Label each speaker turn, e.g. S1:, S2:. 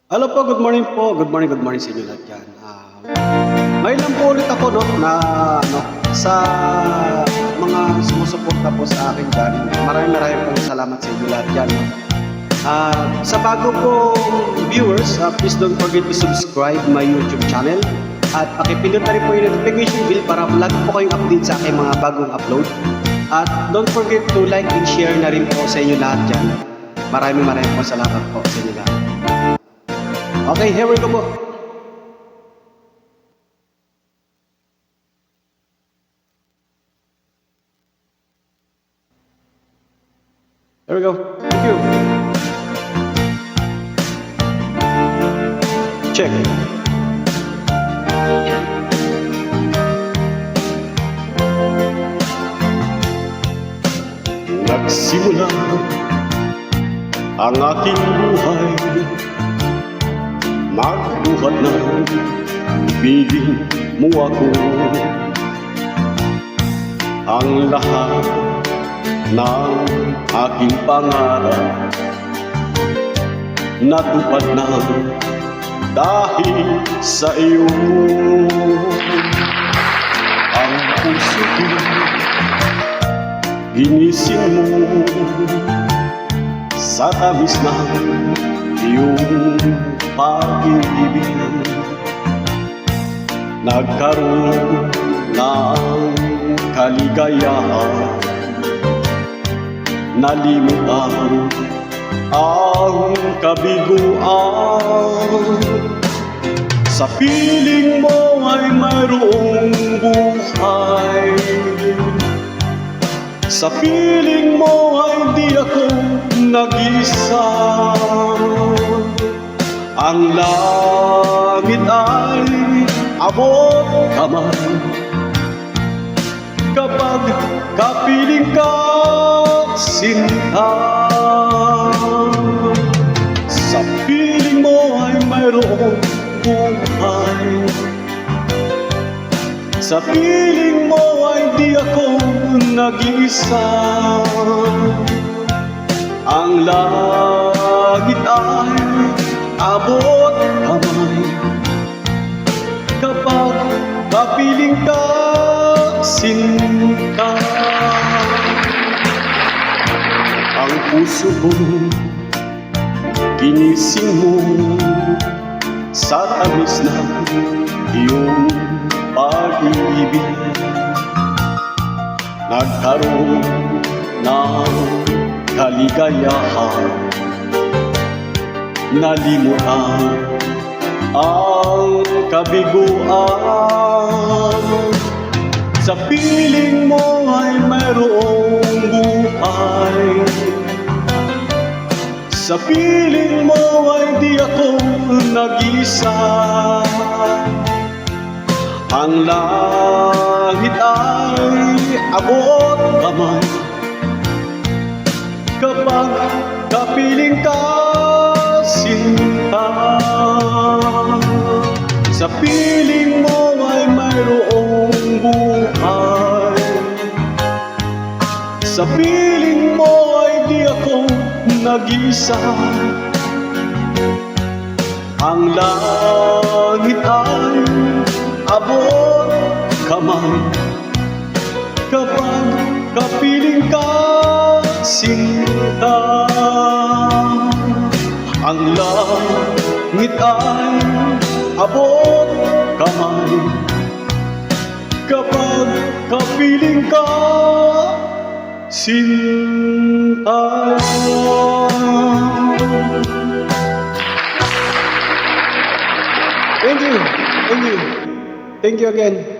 S1: Hello po, good morning po. Good morning sa inyo lahat dyan. Ngayon lang po ulit ako na sa mga sumusuporta po sa akin dyan. Maraming pong salamat sa inyo lahat dyan. Sa bago pong viewers, please don't forget to subscribe my YouTube channel. At pakipindot na rin po yung notification bell para lagi po kayong update sa aking mga bagong upload. At don't forget to like and share na rin po sa inyo lahat dyan. Maraming po salamat po sa inyo lahat. Okay, here we go po. There we go. Thank you. Check. Nagsimula ang aking buhay, magbuhat ng piling mo ako. Ang lahat ng aking pangarap natupad na dahil sa iyo. Ang puso ko ginising mo sa tamis ng iyong pag-ibig. Nagkaroon ng kaligayahan, nalimutan ang kabiguan. Sa piling mo ay mayroong buhay, sa piling mo ay di ako nag-isa. Ang langit ay abot kamay kapag kapiling ka, sinta. Sa piling mo ay mayroong buhay, sa piling mo ay di ako nag-iisa. Ang langit ay abot kamay kapag kapiling ka, sinta. Ang puso ko ginising mo sa tamis ng iyong pag-ibig. Nagkaroon ng kaligayahan, nalimutan ang kabiguan. Sa piling mo ay mayroong buhay, sa piling mo ay di ako nag-isa. Ang langit ay abot kamay kapag kapiling ka, sinta. Sa piling mo ay mayroong buhay, sa piling mo ay di ako nag-isa. Ang langit ay abot kamay kapag kapiling ka, sinta. Ang langit ay abot kamay kapag kapiling ka, sinta. Thank you. Thank you again.